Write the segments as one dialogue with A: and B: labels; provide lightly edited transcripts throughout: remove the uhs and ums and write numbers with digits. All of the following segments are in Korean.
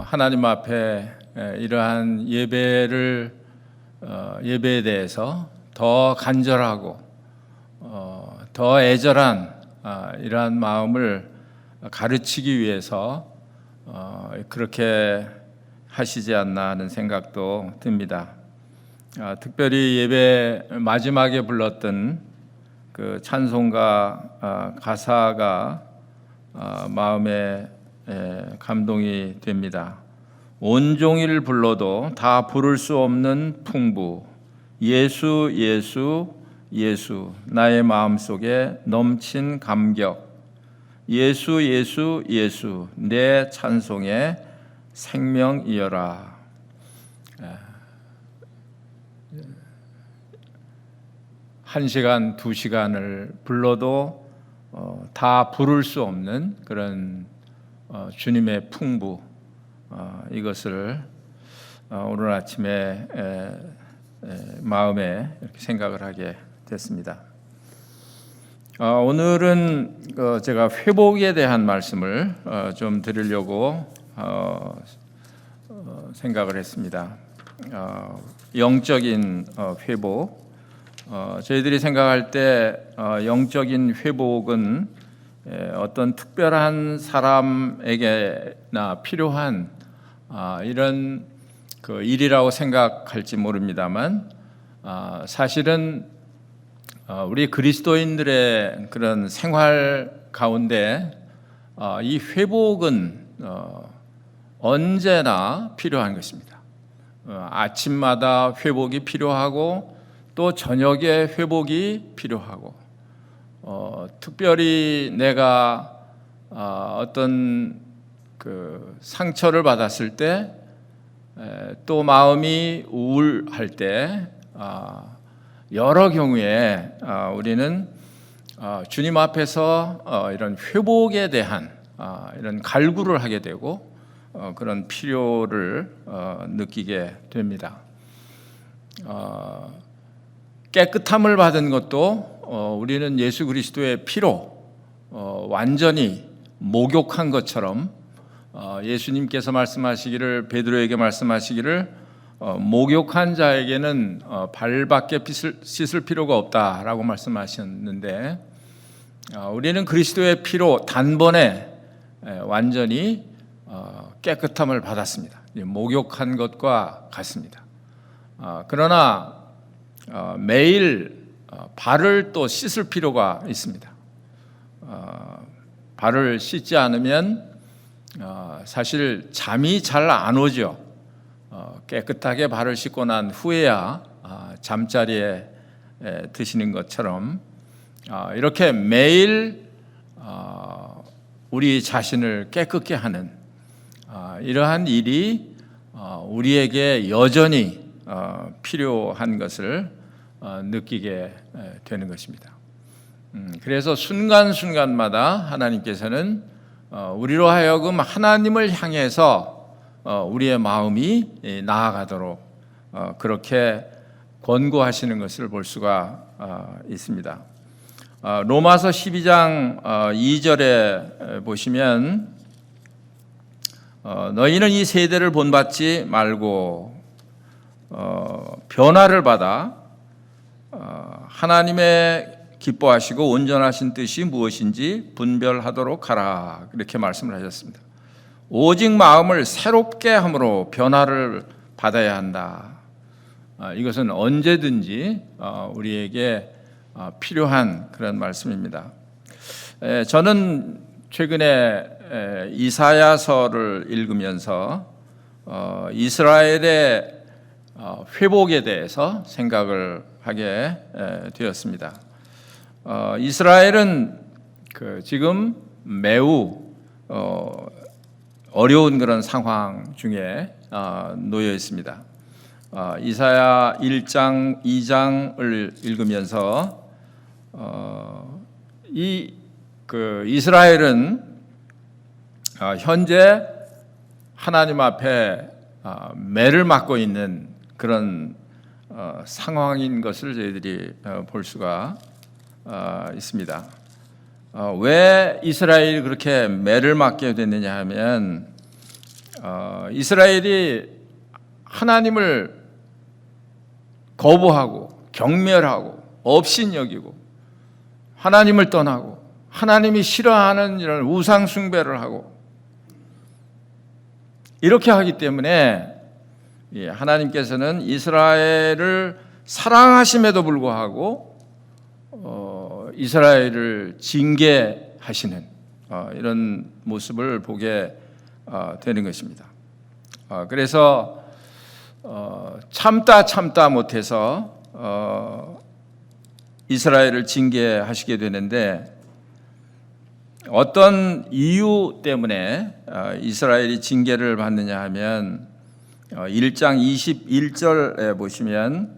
A: 하나님 앞에 이러한 예배에 대해서 더 간절하고 더 애절한 이러한 마음을 가르치기 위해서 그렇게 하시지 않나 하는 생각도 듭니다. 특별히 예배 마지막에 불렀던 그 찬송가 가사가 마음에 감동이 됩니다. 온종일 불러도 다 부를 수 없는 풍부, 예수 예수 예수, 나의 마음속에 넘친 감격, 예수 예수 예수, 내 찬송의 생명이여라. 한 시간, 두 시간을 불러도 다 부를 수 없는 그런 주님의 풍부, 이것을 오늘 아침에 마음에 이렇게 생각을 하게 됐습니다. 오늘은 제가 회복에 대한 말씀을 좀 드리려고 생각을 했습니다. 영적인 회복. 저희들이 생각할 때 영적인 회복은 어떤 특별한 사람에게나 필요한 이런 그 일이라고 생각할지 모릅니다만, 사실은 우리 그리스도인들의 그런 생활 가운데 이 회복은 언제나 필요한 것입니다. 아침마다 회복이 필요하고 또 저녁에 회복이 필요하고, 특별히 내가 어떤 그 상처를 받았을 때, 또 마음이 우울할 때, 여러 경우에 우리는 주님 앞에서 이런 회복에 대한 이런 갈구를 하게 되고 그런 필요를 느끼게 됩니다. 깨끗함을 받은 것도 우리는 예수 그리스도의 피로 완전히 목욕한 것처럼, 예수님께서 말씀하시기를, 베드로에게 말씀하시기를, 목욕한 자에게는 발밖에 씻을 필요가 없다라고 말씀하셨는데, 우리는 그리스도의 피로 단번에 완전히 깨끗함을 받았습니다. 목욕한 것과 같습니다. 그러나 매일 발을 또 씻을 필요가 있습니다. 발을 씻지 않으면 사실 잠이 잘 안 오죠. 깨끗하게 발을 씻고 난 후에야 잠자리에 드시는 것처럼, 이렇게 매일 우리 자신을 깨끗게 하는 이러한 일이 우리에게 여전히 필요한 것을 느끼게 되는 것입니다. 그래서 순간순간마다 하나님께서는 우리로 하여금 하나님을 향해서 우리의 마음이 나아가도록 그렇게 권고하시는 것을 볼 수가 있습니다. 로마서 12장 2절에 보시면, 너희는 이 세대를 본받지 말고 변화를 받아 하나님의 기뻐하시고 온전하신 뜻이 무엇인지 분별하도록 하라, 이렇게 말씀을 하셨습니다. 오직 마음을 새롭게 함으로 변화를 받아야 한다. 이것은 언제든지 우리에게 필요한 그런 말씀입니다. 저는 최근에 이사야서를 읽으면서 이스라엘의 회복에 대해서 생각을 하게 되었습니다. 이스라엘은 지금 매우 어려운 그런 상황 중에 놓여 있습니다. 이사야 1장, 2장을 읽으면서 이스라엘은 현재 하나님 앞에 매를 맞고 있는 그런 상황인 것을 저희들이 볼 수가 있습니다. 왜 이스라엘이 그렇게 매를 맞게 됐느냐 하면, 이스라엘이 하나님을 거부하고 경멸하고 업신여기고 하나님을 떠나고 하나님이 싫어하는 이런 우상 숭배를 하고 이렇게 하기 때문에 하나님께서는 이스라엘을 사랑하심에도 불구하고 이스라엘을 징계하시는 이런 모습을 보게 되는 것입니다. 그래서 참다 못해서 이스라엘을 징계하시게 되는데, 어떤 이유 때문에 이스라엘이 징계를 받느냐 하면 1장 21절에 보시면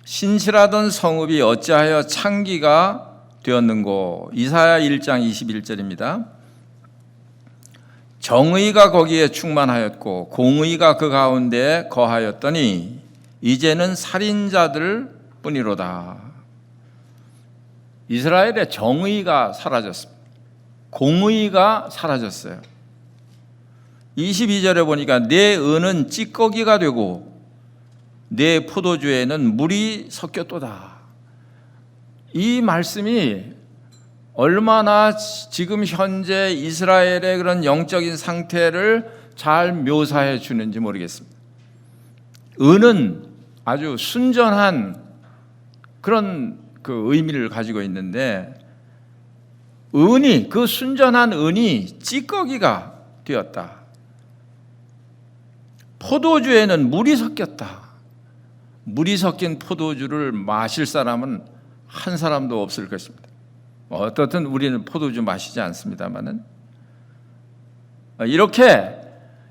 A: 신실하던 성읍이 어찌하여 창기가 되었는고. 이사야 1장 21절입니다. 정의가 거기에 충만하였고 공의가 그 가운데 거하였더니 이제는 살인자들 뿐이로다. 이스라엘의 정의가 사라졌습니다. 공의가 사라졌어요. 22절에 보니까 내 은은 찌꺼기가 되고 내 포도주에는 물이 섞였도다. 이 말씀이 얼마나 지금 현재 이스라엘의 그런 영적인 상태를 잘 묘사해 주는지 모르겠습니다. 은은 아주 순전한 그런 그 의미를 가지고 있는데, 은이, 그 순전한 은이 찌꺼기가 되었다. 포도주에는 물이 섞였다. 물이 섞인 포도주를 마실 사람은 한 사람도 없을 것입니다. 어떻든 우리는 포도주 마시지 않습니다만은,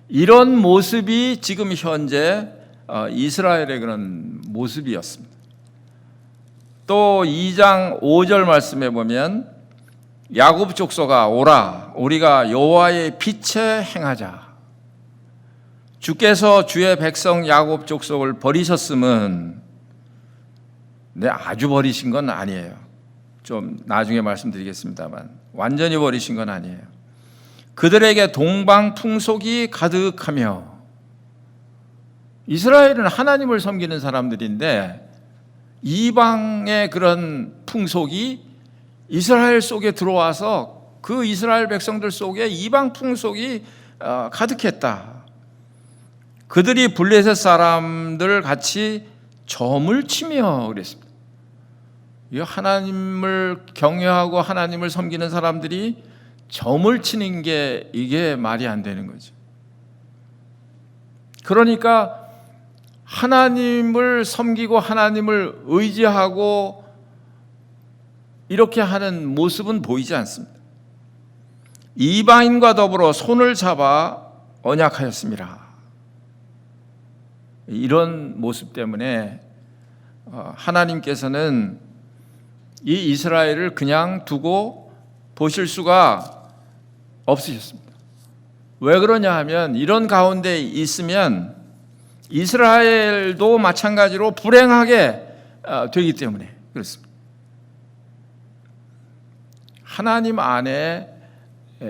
A: 이런 모습이 지금 현재 이스라엘의 그런 모습이었습니다. 또 2장 5절 말씀에 보면 야곱 족속아 오라, 우리가 여호와의 빛에 행하자. 주께서 주의 백성 야곱 족속을 버리셨음은, 아주 버리신 건 아니에요. 좀 나중에 말씀드리겠습니다만 완전히 버리신 건 아니에요. 그들에게 동방 풍속이 가득하며, 이스라엘은 하나님을 섬기는 사람들인데 이방의 그런 풍속이 이스라엘 속에 들어와서 그 이스라엘 백성들 속에 이방 풍속이 가득했다. 그들이 블레셋 사람들 같이 점을 치며 그랬습니다. 하나님을 경외하고 하나님을 섬기는 사람들이 점을 치는 게 이게 말이 안 되는 거죠. 그러니까 하나님을 섬기고 하나님을 의지하고 이렇게 하는 모습은 보이지 않습니다. 이방인과 더불어 손을 잡아 언약하였습니다. 이런 모습 때문에 하나님께서는 이 이스라엘을 그냥 두고 보실 수가 없으셨습니다. 왜 그러냐 하면 이런 가운데 있으면 이스라엘도 마찬가지로 불행하게 되기 때문에 그렇습니다. 하나님 안에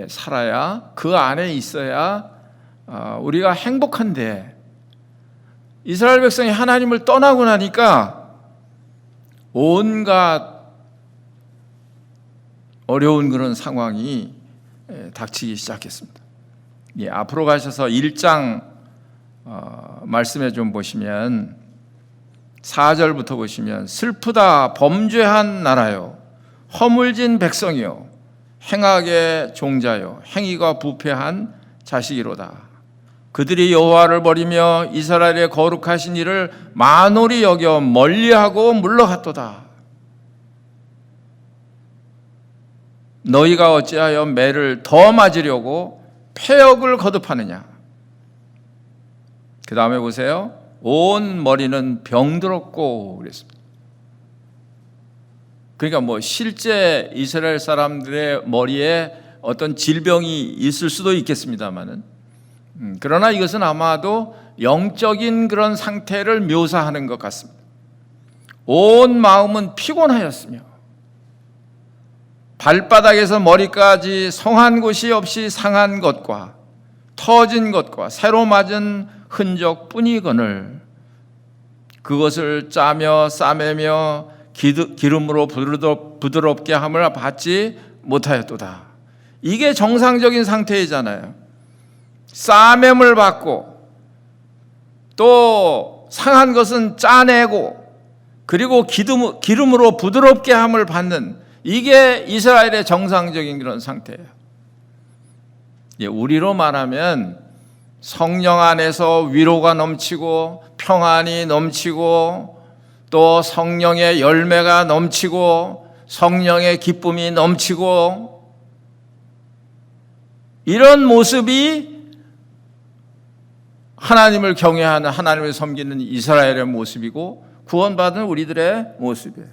A: 살아야, 그 안에 있어야 우리가 행복한데, 이스라엘 백성이 하나님을 떠나고 나니까 온갖 어려운 그런 상황이 닥치기 시작했습니다. 앞으로 가셔서 1장 말씀에 좀 보시면 4절부터 보시면 슬프다 범죄한 나라요 허물진 백성이요 행악의 종자요 행위가 부패한 자식이로다. 그들이 여호와를 버리며 이스라엘의 거룩하신 이를 만홀히 여겨 멀리하고 물러갔도다. 너희가 어찌하여 매를 더 맞으려고 패역을 거듭하느냐. 그 다음에 보세요. 온 머리는 병들었고 그랬습니다. 그러니까 실제 이스라엘 사람들의 머리에 어떤 질병이 있을 수도 있겠습니다만은, 그러나 이것은 아마도 영적인 그런 상태를 묘사하는 것 같습니다. 온 마음은 피곤하였으며 발바닥에서 머리까지 성한 곳이 없이 상한 것과 터진 것과 새로 맞은 흔적뿐이거늘 그것을 짜며 싸매며 기름으로 부드럽게 함을 받지 못하였도다. 이게 정상적인 상태이잖아요. 싸매을 받고 또 상한 것은 짜내고 그리고 기름으로 부드럽게 함을 받는, 이게 이스라엘의 정상적인 그런 상태예요. 우리로 말하면 성령 안에서 위로가 넘치고 평안이 넘치고 또 성령의 열매가 넘치고 성령의 기쁨이 넘치고, 이런 모습이 하나님을 경외하는, 하나님을 섬기는 이스라엘의 모습이고 구원받은 우리들의 모습이에요.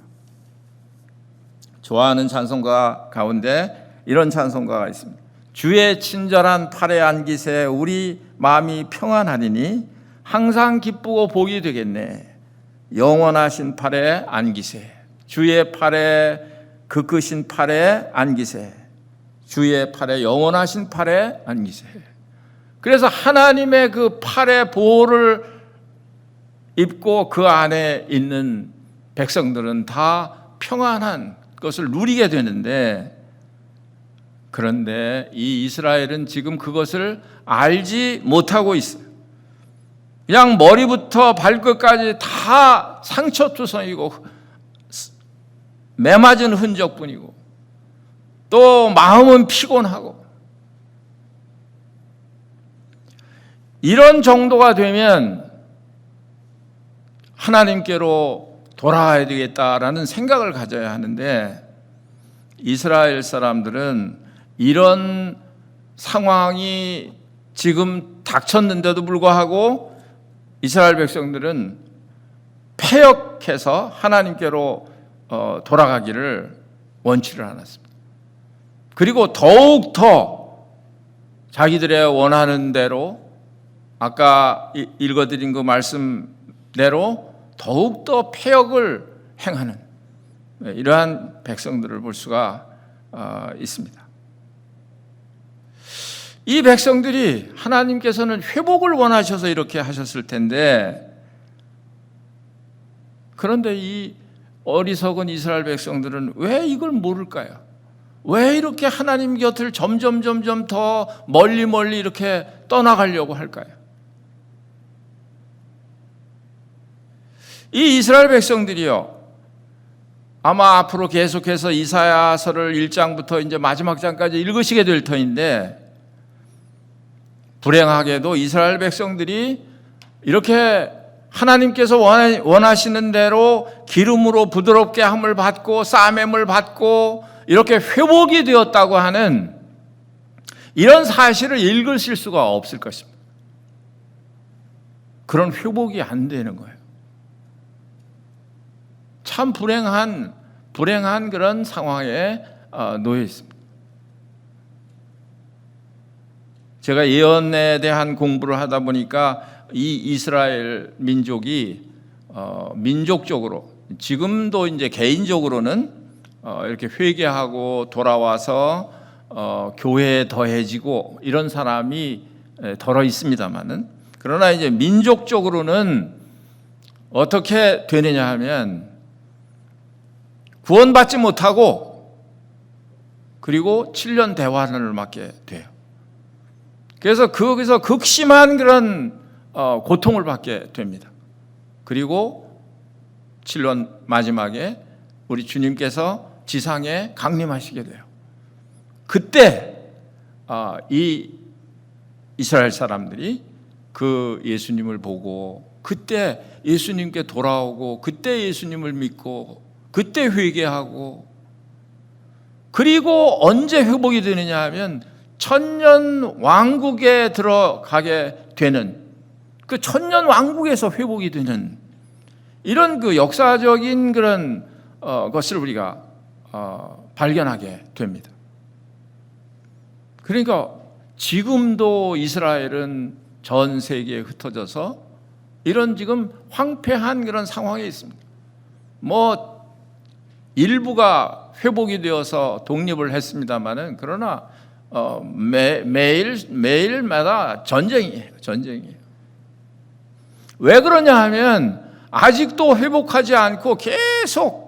A: 좋아하는 찬송가 가운데 이런 찬송가가 있습니다. 주의 친절한 팔에 안기세 우리 마음이 평안하리니 항상 기쁘고 복이 되겠네. 영원하신 팔에 안기세. 주의 팔에, 그 크신 팔에 안기세. 주의 팔에, 영원하신 팔에 안기세. 그래서 하나님의 그 팔의 보호를 입고 그 안에 있는 백성들은 다 평안한 것을 누리게 되는데, 그런데 이 이스라엘은 지금 그것을 알지 못하고 있어요. 그냥 머리부터 발끝까지 다 상처투성이고 매맞은 흔적뿐이고 또 마음은 피곤하고, 이런 정도가 되면 하나님께로 돌아와야 되겠다라는 생각을 가져야 하는데, 이스라엘 사람들은 이런 상황이 지금 닥쳤는데도 불구하고 이스라엘 백성들은 패역해서 하나님께로 돌아가기를 원치를 않았습니다. 그리고 더욱더 자기들의 원하는 대로, 아까 읽어드린 그 말씀대로 더욱더 패역을 행하는 이러한 백성들을 볼 수가 있습니다. 이 백성들이 하나님께서는 회복을 원하셔서 이렇게 하셨을 텐데, 그런데 이 어리석은 이스라엘 백성들은 왜 이걸 모를까요? 왜 이렇게 하나님 곁을 점점 더 멀리 이렇게 떠나가려고 할까요? 이 이스라엘 백성들이요, 아마 앞으로 계속해서 이사야서를 1장부터 이제 마지막 장까지 읽으시게 될 터인데, 불행하게도 이스라엘 백성들이 이렇게 하나님께서 원하시는 대로 기름으로 부드럽게 함을 받고 싸매을 받고 이렇게 회복이 되었다고 하는 이런 사실을 읽으실 수가 없을 것입니다. 그런 회복이 안 되는 거예요. 참 불행한 그런 상황에 놓여 있습니다. 제가 예언에 대한 공부를 하다 보니까 이 이스라엘 민족이 민족적으로, 지금도 이제 개인적으로는 이렇게 회개하고 돌아와서 교회에 더해지고 이런 사람이 덜어 있습니다만은, 그러나 이제 민족적으로는 어떻게 되느냐 하면 구원받지 못하고 그리고 7년 대환을 맞게 돼요. 그래서 거기서 극심한 그런 고통을 받게 됩니다. 그리고 7년 마지막에 우리 주님께서 지상에 강림하시게 돼요. 그때 이 이스라엘 사람들이 그 예수님을 보고 그때 예수님께 돌아오고 그때 예수님을 믿고 그때 회개하고, 그리고 언제 회복이 되느냐 하면 천년 왕국에 들어가게 되는, 그 천년 왕국에서 회복이 되는 이런 그 역사적인 그런 것을 우리가 발견하게 됩니다. 그러니까 지금도 이스라엘은 전 세계에 흩어져서 이런 지금 황폐한 그런 상황에 있습니다. 일부가 회복이 되어서 독립을 했습니다마는, 그러나 매일마다 전쟁이에요. 왜 그러냐 하면 아직도 회복하지 않고 계속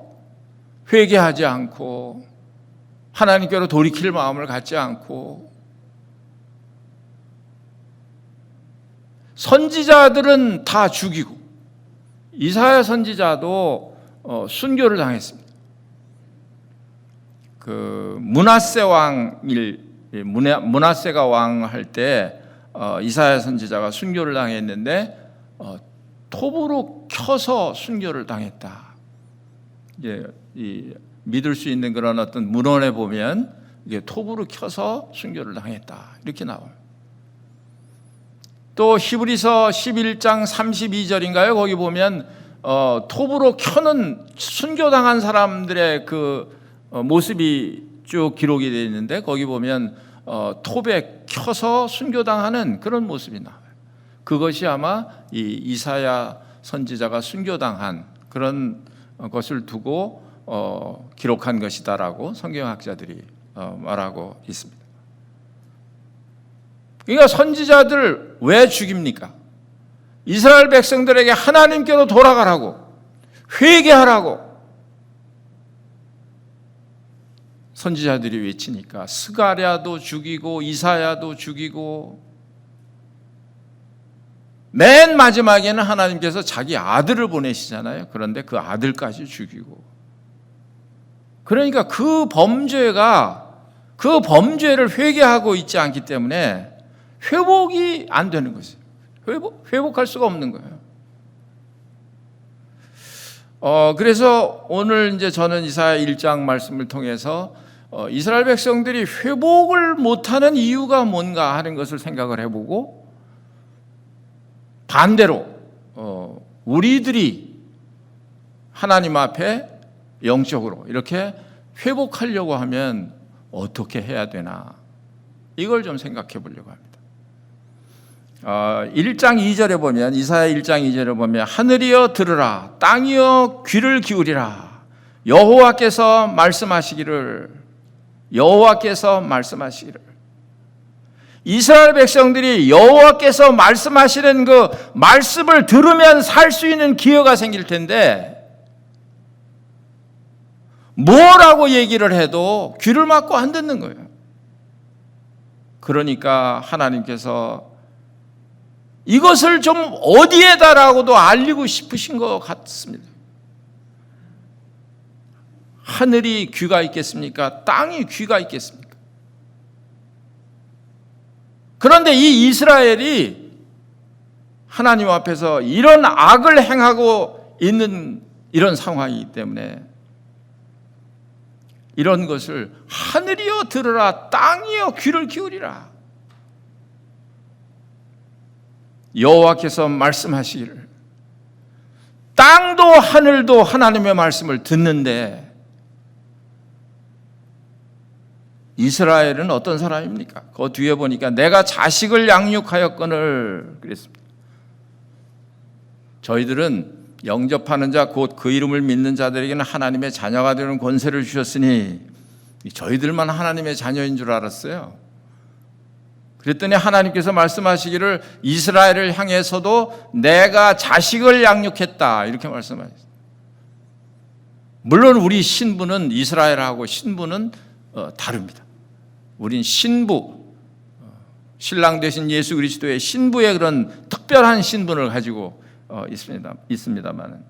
A: 회개하지 않고 하나님께로 돌이킬 마음을 갖지 않고, 선지자들은 다 죽이고, 이사야 선지자도 순교를 당했습니다. 그 므낫세가 왕할 때 이사야 선지자가 순교를 당했는데 톱으로 켜서 순교를 당했다. 믿을 수 있는 그런 어떤 문헌에 보면 이게 톱으로 켜서 순교를 당했다 이렇게 나와요. 또 히브리서 11장 32절인가요? 거기 보면 톱으로 켜는 순교당한 사람들의 그 모습이 쭉 기록이 되어 있는데, 거기 보면 톱에 켜서 순교당하는 그런 모습이 나와요. 그것이 아마 이 이사야 선지자가 순교당한 그런 것을 두고 기록한 것이다라고 성경학자들이 말하고 있습니다. 그러니까 선지자들 왜 죽입니까? 이스라엘 백성들에게 하나님께로 돌아가라고, 회개하라고 선지자들이 외치니까 스가랴도 죽이고 이사야도 죽이고, 맨 마지막에는 하나님께서 자기 아들을 보내시잖아요. 그런데 그 아들까지 죽이고, 그러니까 그 범죄를 회개하고 있지 않기 때문에 회복이 안 되는 것이에요. 회복할 수가 없는 거예요. 그래서 오늘 이제 저는 이사야 1장 말씀을 통해서 이스라엘 백성들이 회복을 못하는 이유가 뭔가 하는 것을 생각을 해보고, 반대로 우리들이 하나님 앞에 영적으로 이렇게 회복하려고 하면 어떻게 해야 되나, 이걸 좀 생각해 보려고 합니다. 1장 2절에 보면, 이사야 1장 2절에 보면 하늘이여 들으라, 땅이여 귀를 기울이라, 여호와께서 말씀하시기를. 이스라엘 백성들이 여호와께서 말씀하시는 그 말씀을 들으면 살 수 있는 기회가 생길 텐데, 뭐라고 얘기를 해도 귀를 막고 안 듣는 거예요. 그러니까 하나님께서 이것을 좀 어디에다라고도 알리고 싶으신 것 같습니다. 하늘이 귀가 있겠습니까? 땅이 귀가 있겠습니까? 그런데 이 이스라엘이 하나님 앞에서 이런 악을 행하고 있는 이런 상황이기 때문에, 이런 것을 하늘이여 들으라, 땅이여 귀를 기울이라, 여호와께서 말씀하시기를. 땅도 하늘도 하나님의 말씀을 듣는데 이스라엘은 어떤 사람입니까? 그 뒤에 보니까 내가 자식을 양육하였거늘 그랬습니다. 저희들은 영접하는 자 곧 그 이름을 믿는 자들에게는 하나님의 자녀가 되는 권세를 주셨으니, 저희들만 하나님의 자녀인 줄 알았어요. 그랬더니 하나님께서 말씀하시기를 이스라엘을 향해서도 내가 자식을 양육했다 이렇게 말씀하셨어요. 물론 우리 신부는, 이스라엘하고 신부는 다릅니다. 우린 신부, 신랑 되신 예수 그리스도의 신부의 그런 특별한 신분을 가지고 있습니다만,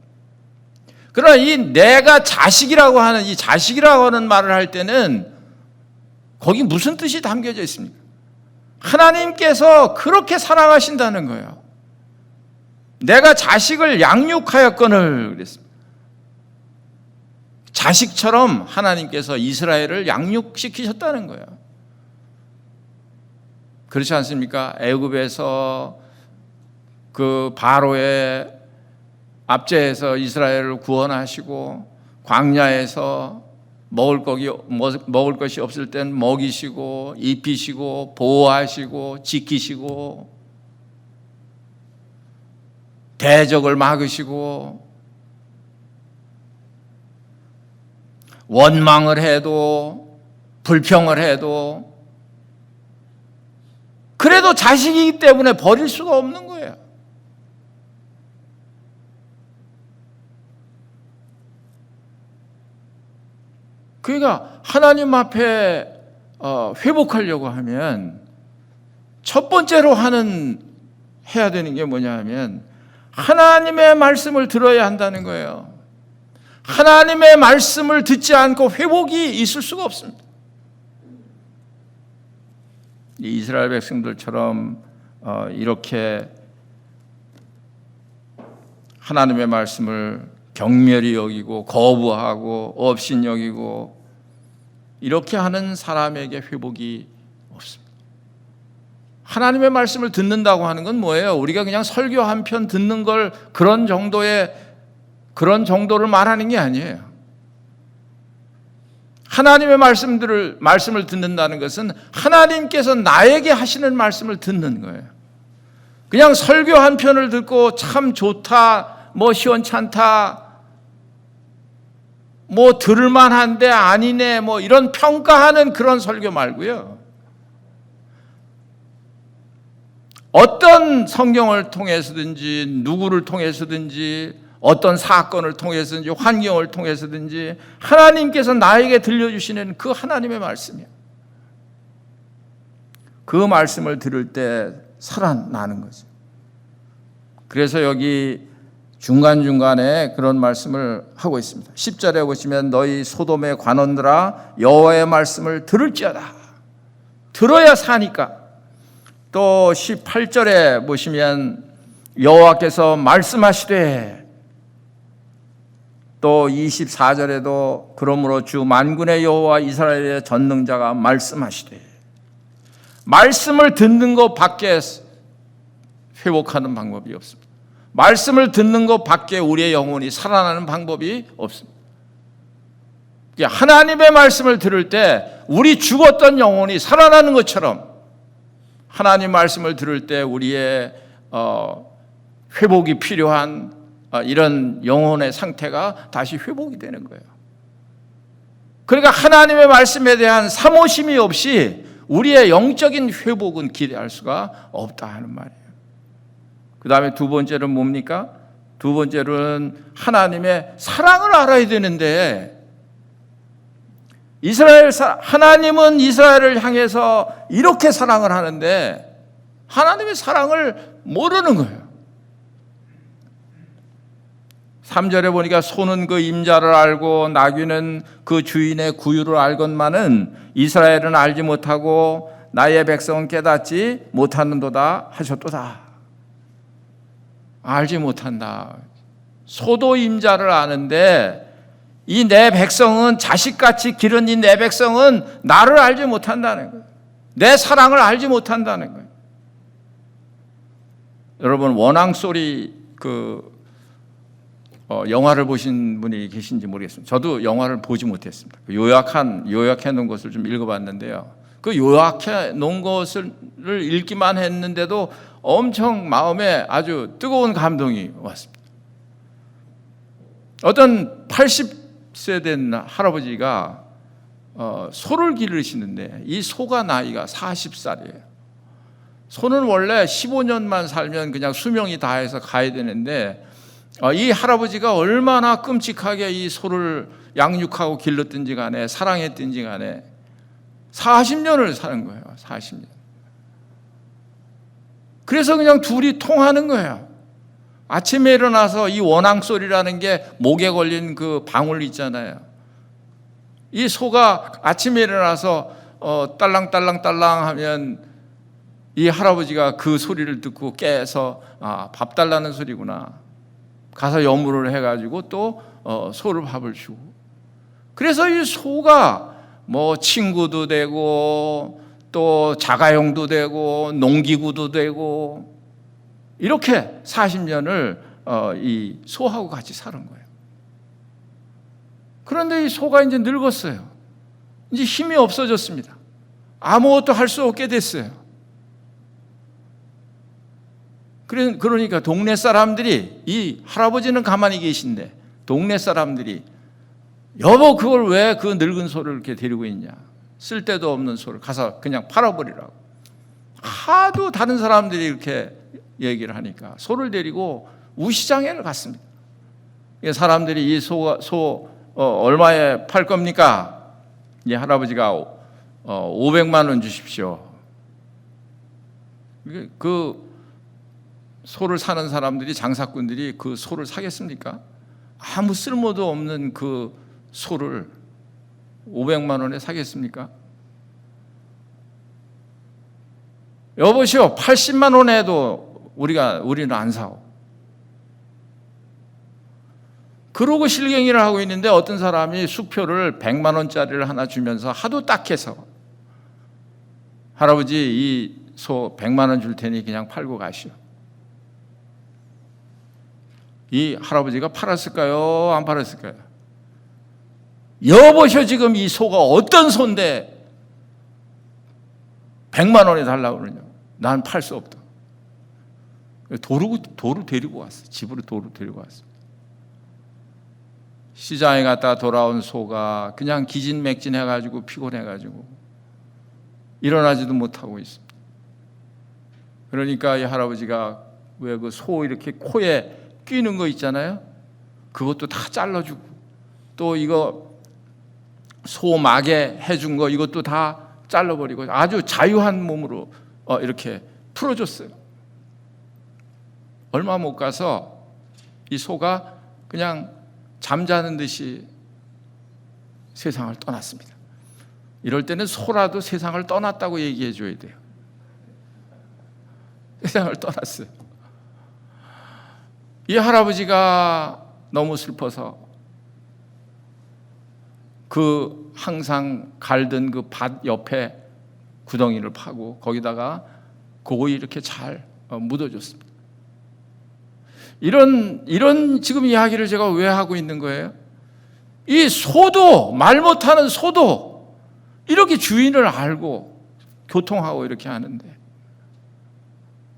A: 그러나 이 내가 자식이라고 하는, 이 자식이라고 하는 말을 할 때는 거기 무슨 뜻이 담겨져 있습니까? 하나님께서 그렇게 사랑하신다는 거예요. 내가 자식을 양육하였거늘 그랬습니다. 자식처럼 하나님께서 이스라엘을 양육시키셨다는 거예요. 그렇지 않습니까? 애굽에서 그 바로의 압제에서 이스라엘을 구원하시고, 광야에서 먹을 것이 없을 땐 먹이시고, 입히시고, 보호하시고, 지키시고, 대적을 막으시고, 원망을 해도, 불평을 해도 그래도 자식이기 때문에 버릴 수가 없는 거예요. 그러니까 하나님 앞에 회복하려고 하면 첫 번째로 해야 되는 게 뭐냐 하면 하나님의 말씀을 들어야 한다는 거예요. 하나님의 말씀을 듣지 않고 회복이 있을 수가 없습니다. 이스라엘 백성들처럼 이렇게 하나님의 말씀을 경멸히 여기고 거부하고 업신여기고 이렇게 하는 사람에게 회복이 없습니다. 하나님의 말씀을 듣는다고 하는 건 뭐예요? 우리가 그냥 설교 한 편 듣는 걸 그런 정도를 말하는 게 아니에요. 하나님의 말씀을 듣는다는 것은 하나님께서 나에게 하시는 말씀을 듣는 거예요. 그냥 설교 한 편을 듣고 참 좋다, 뭐 시원찮다, 뭐 들을만한데 아니네, 뭐 이런 평가하는 그런 설교 말고요. 어떤 성경을 통해서든지 누구를 통해서든지 어떤 사건을 통해서든지 환경을 통해서든지 하나님께서 나에게 들려주시는 그 하나님의 말씀이에요. 그 말씀을 들을 때 살아나는 거죠. 그래서 여기 중간중간에 그런 말씀을 하고 있습니다. 10절에 보시면 너희 소돔의 관원들아 여호와의 말씀을 들을지어다. 들어야 사니까. 또 18절에 보시면 여호와께서 말씀하시되, 또 24절에도 그러므로 주 만군의 여호와 이스라엘의 전능자가 말씀하시되, 말씀을 듣는 것 밖에 회복하는 방법이 없습니다. 말씀을 듣는 것 밖에 우리의 영혼이 살아나는 방법이 없습니다. 하나님의 말씀을 들을 때 우리 죽었던 영혼이 살아나는 것처럼 하나님 말씀을 들을 때 우리의 회복이 필요한 이런 영혼의 상태가 다시 회복이 되는 거예요. 그러니까 하나님의 말씀에 대한 사모심이 없이 우리의 영적인 회복은 기대할 수가 없다 하는 말이에요. 그 다음에 두 번째는 뭡니까? 두 번째는 하나님의 사랑을 알아야 되는데, 하나님은 이스라엘을 향해서 이렇게 사랑을 하는데 하나님의 사랑을 모르는 거예요. 3절에 보니까 소는 그 임자를 알고 나귀는 그 주인의 구유를 알건만은 이스라엘은 알지 못하고 나의 백성은 깨닫지 못하는도다 하셨도다. 알지 못한다. 소도 임자를 아는데 이 내 백성은, 자식같이 기른 이 내 백성은 나를 알지 못한다는 거예요. 내 사랑을 알지 못한다는 거예요. 여러분 원앙소리 영화를 보신 분이 계신지 모르겠습니다. 저도 영화를 보지 못했습니다. 요약해 놓은 것을 좀 읽어봤는데요. 그 요약해 놓은 것을 읽기만 했는데도 엄청 마음에 아주 뜨거운 감동이 왔습니다. 어떤 80세 된 할아버지가 소를 기르시는데 이 소가 나이가 40살이에요. 소는 원래 15년만 살면 그냥 수명이 다해서 가야 되는데 이 할아버지가 얼마나 끔찍하게 이 소를 양육하고 길렀든지 간에 사랑했든지 간에 40년을 사는 거예요. 40년. 그래서 그냥 둘이 통하는 거예요. 아침에 일어나서 이 원앙소리라는 게 목에 걸린 그 방울 있잖아요. 이 소가 아침에 일어나서 딸랑딸랑딸랑 하면 이 할아버지가 그 소리를 듣고 깨서 밥 달라는 소리구나. 가서 여물을 해가지고 또 소를 밥을 주고. 그래서 이 소가 뭐 친구도 되고 또 자가용도 되고 농기구도 되고 이렇게 40년을 이 소하고 같이 사는 거예요. 그런데 이 소가 이제 늙었어요. 이제 힘이 없어졌습니다. 아무것도 할 수 없게 됐어요. 그러니까 동네 사람들이, 이 할아버지는 가만히 계신데 동네 사람들이 여보 그걸 왜 그 늙은 소를 이렇게 데리고 있냐, 쓸데도 없는 소를 가서 그냥 팔아버리라고 하도 다른 사람들이 이렇게 얘기를 하니까 소를 데리고 우시장에를 갔습니다. 사람들이 이 소 얼마에 팔 겁니까? 이 할아버지가 500만 원 주십시오. 그 소를 사는 사람들이, 장사꾼들이 그 소를 사겠습니까? 아무 쓸모도 없는 그 소를 500만 원에 사겠습니까? 여보시오, 80만 원에도 우리는 안 사오. 그러고 실갱이를 하고 있는데 어떤 사람이 수표를 100만 원짜리를 하나 주면서 하도 딱해서, 할아버지 이 소 100만 원 줄 테니 그냥 팔고 가시오. 이 할아버지가 팔았을까요? 안 팔았을까요? 여보시오, 지금 이 소가 어떤 소인데 100만 원에 달라고 그러냐. 난 팔 수 없다. 도로 데리고 왔어. 집으로 도로 데리고 왔어. 시장에 갔다 돌아온 소가 그냥 기진맥진해가지고 피곤해가지고 일어나지도 못하고 있습니다. 그러니까 이 할아버지가 왜 그 소 이렇게 코에 끼는 거 있잖아요. 그것도 다 잘라주고, 또 이거 소 막에 해준 거 이것도 다 잘라버리고 아주 자유한 몸으로 이렇게 풀어줬어요. 얼마 못 가서 이 소가 그냥 잠자는 듯이 세상을 떠났습니다. 이럴 때는 소라도 세상을 떠났다고 얘기해 줘야 돼요. 세상을 떠났어요. 이 할아버지가 너무 슬퍼서 그 항상 갈던 그 밭 옆에 구덩이를 파고 거기다가 고이 이렇게 잘 묻어줬습니다. 이런 지금 이야기를 제가 왜 하고 있는 거예요? 이 소도, 말 못하는 소도 이렇게 주인을 알고 교통하고 이렇게 하는데,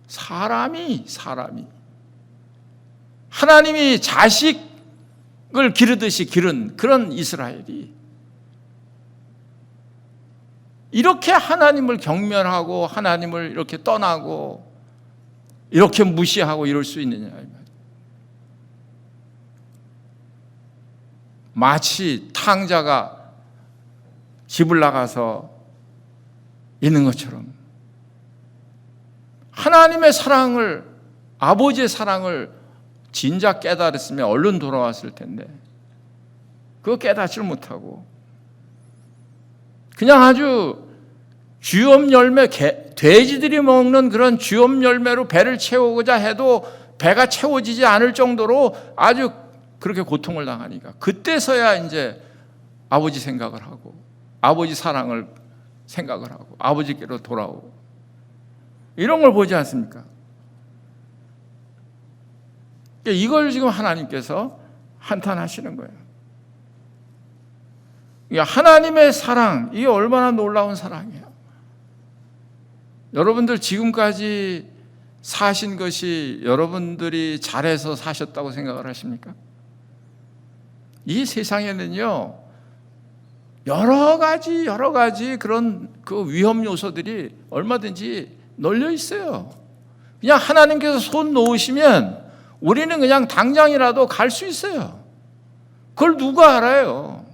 A: 사람이 하나님이 자식을 기르듯이 기른 그런 이스라엘이 이렇게 하나님을 경멸하고 하나님을 이렇게 떠나고 이렇게 무시하고 이럴 수 있느냐. 마치 탕자가 집을 나가서 있는 것처럼 하나님의 사랑을, 아버지의 사랑을 진작 깨달았으면 얼른 돌아왔을 텐데 그거 깨닫지를 못하고 그냥 아주 쥐엄 열매, 돼지들이 먹는 그런 쥐엄 열매로 배를 채우고자 해도 배가 채워지지 않을 정도로 아주 그렇게 고통을 당하니까 그때서야 이제 아버지 생각을 하고 아버지 사랑을 생각을 하고 아버지께로 돌아오고 이런 걸 보지 않습니까? 이걸 지금 하나님께서 한탄하시는 거예요. 하나님의 사랑, 이게 얼마나 놀라운 사랑이에요. 여러분들 지금까지 사신 것이 여러분들이 잘해서 사셨다고 생각을 하십니까? 이 세상에는요, 여러 가지 그런 그 위험 요소들이 얼마든지 널려 있어요. 그냥 하나님께서 손 놓으시면 우리는 그냥 당장이라도 갈 수 있어요. 그걸 누가 알아요?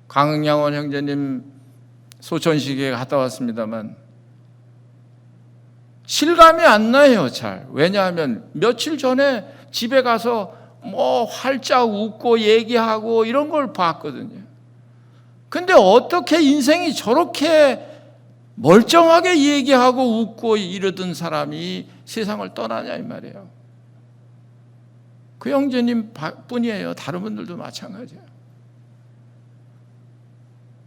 A: 강양원 형제님 소천식에 갔다 왔습니다만 실감이 안 나요, 잘. 왜냐하면 며칠 전에 집에 가서 뭐 활짝 웃고 얘기하고 이런 걸 봤거든요. 근데 어떻게 인생이 저렇게 멀쩡하게 얘기하고 웃고 이러던 사람이 세상을 떠나냐 이 말이에요. 그 형제님 뿐이에요. 다른 분들도 마찬가지예요.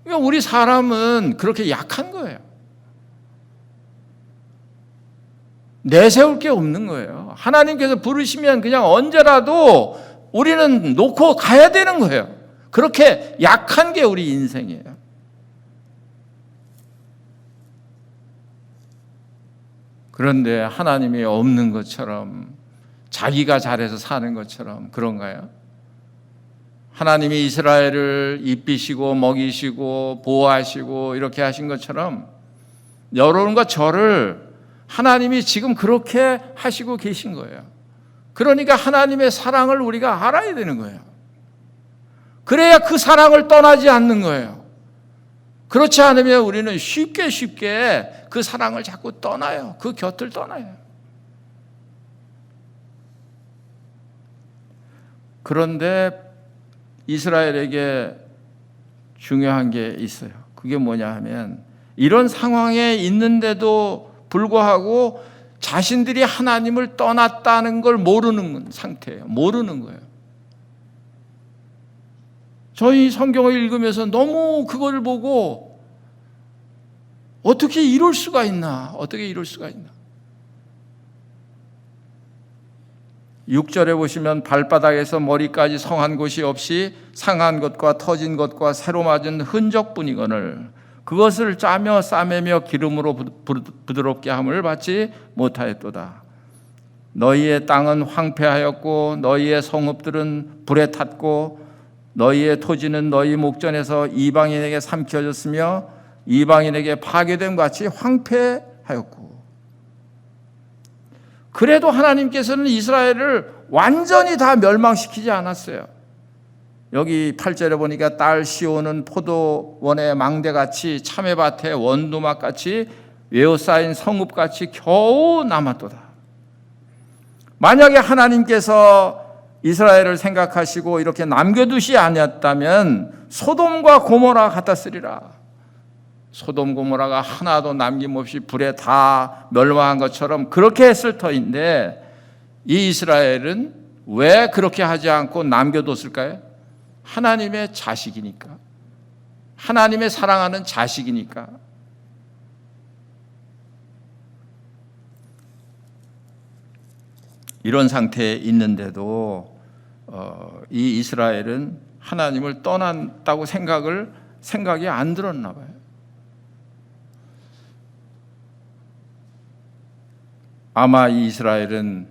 A: 그러니까 우리 사람은 그렇게 약한 거예요. 내세울 게 없는 거예요. 하나님께서 부르시면 그냥 언제라도 우리는 놓고 가야 되는 거예요. 그렇게 약한 게 우리 인생이에요. 그런데 하나님이 없는 것처럼 자기가 잘해서 사는 것처럼 그런가요? 하나님이 이스라엘을 입히시고 먹이시고 보호하시고 이렇게 하신 것처럼 여러분과 저를 하나님이 지금 그렇게 하시고 계신 거예요. 그러니까 하나님의 사랑을 우리가 알아야 되는 거예요. 그래야 그 사랑을 떠나지 않는 거예요. 그렇지 않으면 우리는 쉽게 그 사랑을 자꾸 떠나요. 그 곁을 떠나요. 그런데 이스라엘에게 중요한 게 있어요. 그게 뭐냐 하면 이런 상황에 있는데도 불구하고 자신들이 하나님을 떠났다는 걸 모르는 상태예요. 모르는 거예요. 저희 성경을 읽으면서 너무 그걸 보고 어떻게 이럴 수가 있나? 어떻게 이럴 수가 있나? 6절에 보시면 발바닥에서 머리까지 성한 곳이 없이 상한 것과 터진 것과 새로 맞은 흔적뿐이거늘 그것을 짜며 싸매며 기름으로 부드럽게 함을 받지 못하였도다. 너희의 땅은 황폐하였고 너희의 성읍들은 불에 탔고 너희의 토지는 너희 목전에서 이방인에게 삼켜졌으며 이방인에게 파괴됨 같이 황폐하였고 그래도 하나님께서는 이스라엘을 완전히 다 멸망시키지 않았어요. 여기 8절에 보니까 딸 시온은 포도원의 망대같이 참외밭의 원두막같이 에워싸인 성읍같이 겨우 남았도다. 만약에 하나님께서 이스라엘을 생각하시고 이렇게 남겨두지 아니었다면 소돔과 고모라 같았으리라. 소돔 고모라가 하나도 남김없이 불에 다 멸망한 것처럼 그렇게 했을 터인데 이 이스라엘은 왜 그렇게 하지 않고 남겨뒀을까요? 하나님의 자식이니까. 하나님의 사랑하는 자식이니까. 이런 상태에 있는데도 이 이스라엘은 하나님을 떠났다고 생각이 안 들었나 봐요. 아마 이 이스라엘은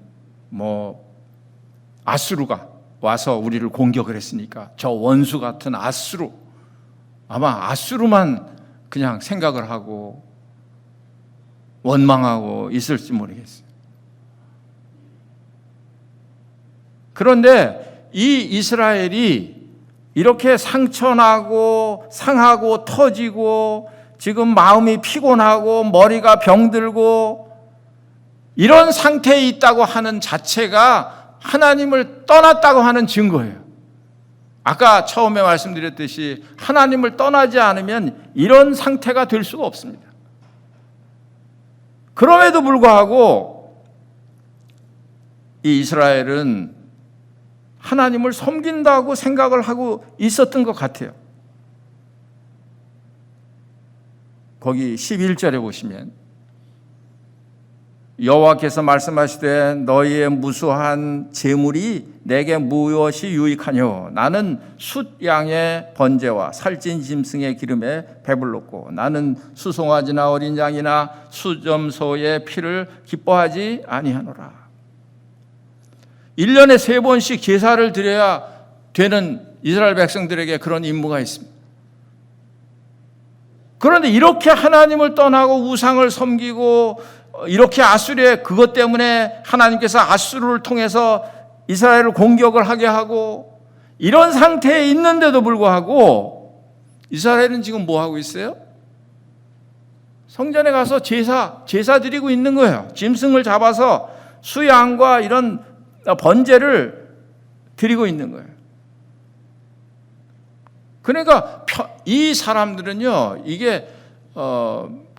A: 아수르가 와서 우리를 공격을 했으니까 저 원수 같은 아수르, 아마 아수르만 그냥 생각을 하고 원망하고 있을지 모르겠어요. 그런데 이 이스라엘이 이렇게 상처나고 상하고 터지고 지금 마음이 피곤하고 머리가 병들고 이런 상태에 있다고 하는 자체가 하나님을 떠났다고 하는 증거예요. 아까 처음에 말씀드렸듯이 하나님을 떠나지 않으면 이런 상태가 될 수가 없습니다. 그럼에도 불구하고 이 이스라엘은 하나님을 섬긴다고 생각을 하고 있었던 것 같아요. 거기 11절에 보시면 여호와께서 말씀하시되 너희의 무수한 재물이 내게 무엇이 유익하뇨? 나는 숫 양의 번제와 살찐 짐승의 기름에 배불렀고 나는 수송아지나 어린 양이나 수점소의 피를 기뻐하지 아니하노라. 1년에 3번씩 제사를 드려야 되는 이스라엘 백성들에게 그런 임무가 있습니다. 그런데 이렇게 하나님을 떠나고 우상을 섬기고 이렇게 아수르의 그것 때문에 하나님께서 아수르를 통해서 이스라엘을 공격을 하게 하고 이런 상태에 있는데도 불구하고 이스라엘은 지금 뭐 하고 있어요? 성전에 가서 제사 드리고 있는 거예요. 짐승을 잡아서 수양과 이런 번제를 드리고 있는 거예요. 그러니까 이 사람들은요, 이게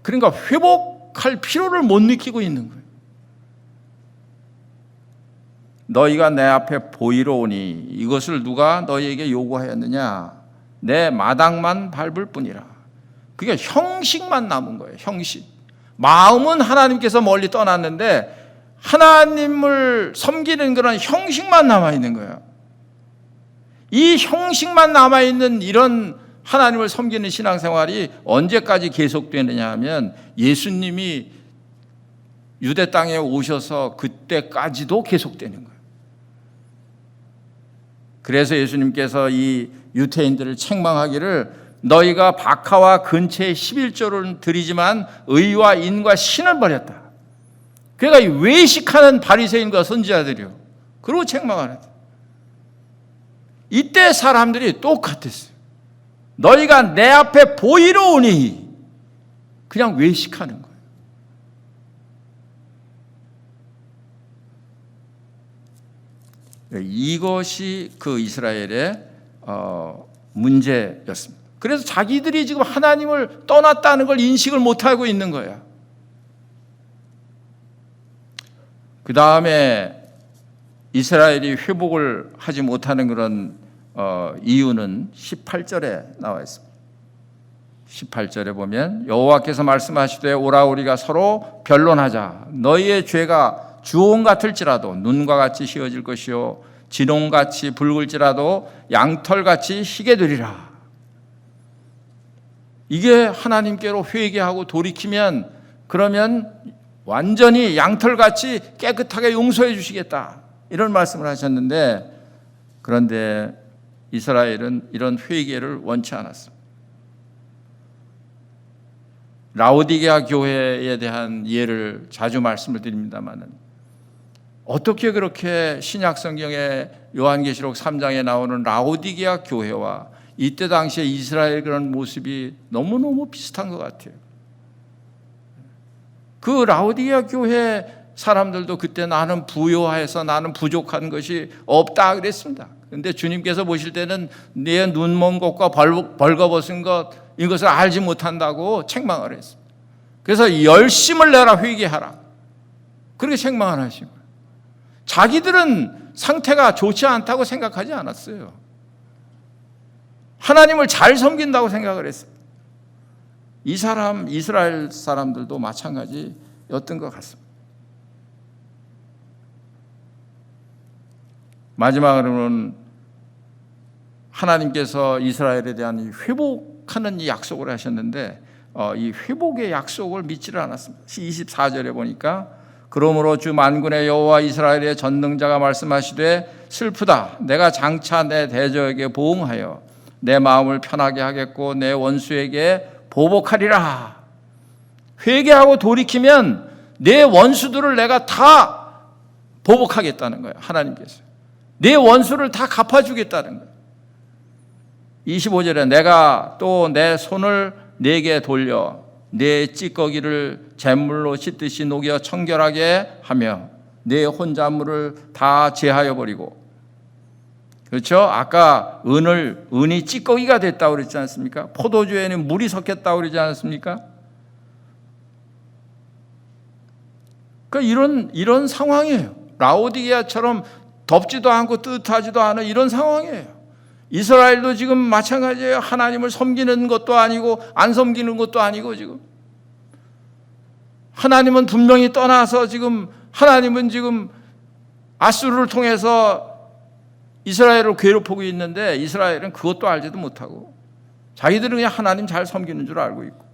A: 그러니까 회복할 필요를 못 느끼고 있는 거예요. 너희가 내 앞에 보이러 오니 이것을 누가 너희에게 요구하였느냐? 내 마당만 밟을 뿐이라. 그게 형식만 남은 거예요. 형식. 마음은 하나님께서 멀리 떠났는데 하나님을 섬기는 그런 형식만 남아있는 거예요. 이 형식만 남아있는 이런 하나님을 섬기는 신앙생활이 언제까지 계속되느냐 하면 예수님이 유대 땅에 오셔서 그때까지도 계속되는 거예요. 그래서 예수님께서 이 유태인들을 책망하기를 너희가 박하와 근처에 11조를 드리지만 의와 인과 신을 버렸다. 그러니까 외식하는 바리새인과 선지자들이요. 그리고 책망하는. 이때 사람들이 똑같았어요. 너희가 내 앞에 보이러 오니 그냥 외식하는 거예요. 이것이 그 이스라엘의 문제였습니다. 그래서 자기들이 지금 하나님을 떠났다는 걸 인식을 못하고 있는 거예요. 그 다음에 이스라엘이 회복을 하지 못하는 그런 이유는 18절에 나와 있습니다. 18절에 보면 여호와께서 말씀하시되 오라 우리가 서로 변론하자. 너희의 죄가 주홍 같을지라도 눈과 같이 희어질 것이요 진홍같이 붉을지라도 양털같이 희게 되리라. 이게 하나님께로 회개하고 돌이키면 그러면 완전히 양털같이 깨끗하게 용서해 주시겠다. 이런 말씀을 하셨는데 그런데 이스라엘은 이런 회개를 원치 않았습니다. 라오디게아 교회에 대한 예를 자주 말씀을 드립니다마는 어떻게 그렇게 신약 성경의 요한계시록 3장에 나오는 라오디게아 교회와 이때 당시에 이스라엘 그런 모습이 너무너무 비슷한 것 같아요. 그 라오디게아 교회 사람들도 그때 나는 부요해서 나는 부족한 것이 없다 그랬습니다. 그런데 주님께서 보실 때는 내 눈먼 것과 벌거벗은 것 이것을 알지 못한다고 책망을 했습니다. 그래서 열심을 내라 회개하라. 그렇게 책망을 하신 거예요. 자기들은 상태가 좋지 않다고 생각하지 않았어요. 하나님을 잘 섬긴다고 생각을 했어요. 이스라엘 사람들도 마찬가지였던 것 같습니다. 마지막으로는 하나님께서 이스라엘에 대한 회복하는 이 약속을 하셨는데 이 회복의 약속을 믿지를 않았습니다. 24절에 보니까 그러므로 주 만군의 여호와 이스라엘의 전능자가 말씀하시되 슬프다. 내가 장차 내 대적에게 보응하여 내 마음을 편하게 하겠고 내 원수에게 보복하리라. 회개하고 돌이키면 내 원수들을 내가 다 보복하겠다는 거예요. 하나님께서 내 원수를 다 갚아주겠다는 거예요. 25절에 내가 또 내 손을 내게 돌려 내 찌꺼기를 잿물로 씻듯이 녹여 청결하게 하며 내 혼자물을 다 제하여 버리고. 그렇죠? 아까 은이 찌꺼기가 됐다고 그랬지 않습니까? 포도주에는 물이 섞였다고 그러지 않았습니까? 그러니까 이런 상황이에요. 라오디게아처럼 덥지도 않고 뜨뜻하지도 않은 이런 상황이에요. 이스라엘도 지금 마찬가지예요. 하나님을 섬기는 것도 아니고 안 섬기는 것도 아니고 지금 하나님은 분명히 떠나서 지금 하나님은 지금 아수르를 통해서 이스라엘을 괴롭히고 있는데 이스라엘은 그것도 알지도 못하고 자기들은 그냥 하나님 잘 섬기는 줄 알고 있고.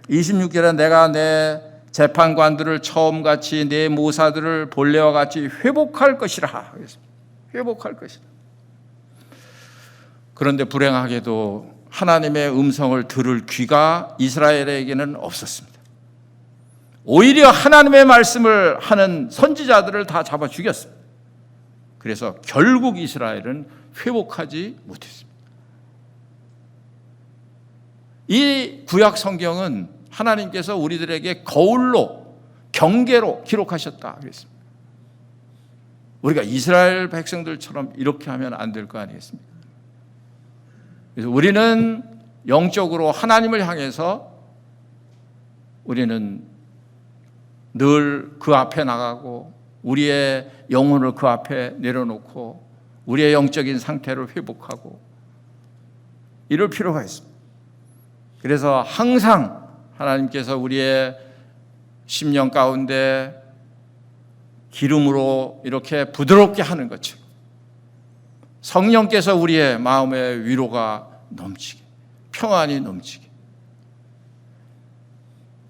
A: 26절에 내가 내 재판관들을 처음같이 내 모사들을 본래와 같이 회복할 것이라. 회복할 것이다. 그런데 불행하게도 하나님의 음성을 들을 귀가 이스라엘에게는 없었습니다. 오히려 하나님의 말씀을 하는 선지자들을 다 잡아 죽였습니다. 그래서 결국 이스라엘은 회복하지 못했습니다. 이 구약 성경은 하나님께서 우리들에게 거울로 경계로 기록하셨다 그랬습니다. 우리가 이스라엘 백성들처럼 이렇게 하면 안 될 거 아니겠습니까? 그래서 우리는 영적으로 하나님을 향해서 우리는 늘 그 앞에 나가고 우리의 영혼을 그 앞에 내려놓고 우리의 영적인 상태를 회복하고 이럴 필요가 있습니다. 그래서 항상 하나님께서 우리의 심령 가운데 기름으로 이렇게 부드럽게 하는 것처럼 성령께서 우리의 마음의 위로가 넘치게, 평안이 넘치게.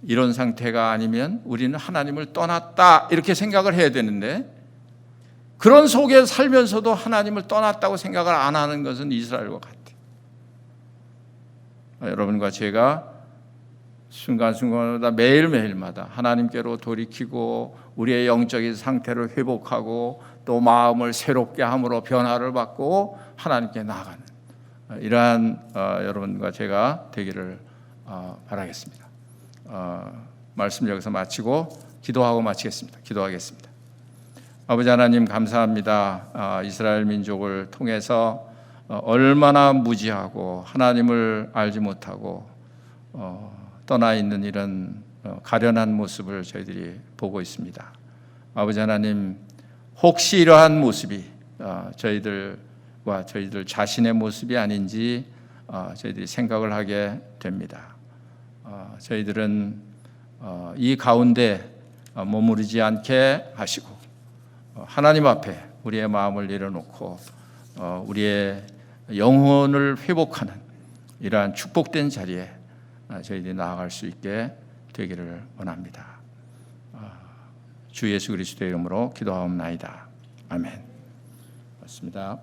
A: 이런 상태가 아니면 우리는 하나님을 떠났다 이렇게 생각을 해야 되는데 그런 속에 살면서도 하나님을 떠났다고 생각을 안 하는 것은 이스라엘과 같아요. 여러분과 제가 순간순간마다 매일매일마다 하나님께로 돌이키고 우리의 영적인 상태를 회복하고 또 마음을 새롭게 함으로 변화를 받고 하나님께 나아가는 이러한 여러분과 제가 되기를 바라겠습니다. 말씀 여기서 마치고 기도하고 마치겠습니다. 기도하겠습니다. 아버지 하나님 감사합니다. 이스라엘 민족을 통해서 얼마나 무지하고 하나님을 알지 못하고 떠나 있는 이런 가련한 모습을 저희들이 보고 있습니다. 아버지 하나님, 혹시 이러한 모습이 저희들과 저희들 자신의 모습이 아닌지 저희들이 생각을 하게 됩니다. 저희들은 이 가운데 머무르지 않게 하시고 하나님 앞에 우리의 마음을 내려놓고 우리의 영혼을 회복하는 이러한 축복된 자리에 저희들이 나아갈 수 있게 되기를 원합니다. 주 예수 그리스도의 이름으로 기도하옵나이다. 아멘. 맞습니다.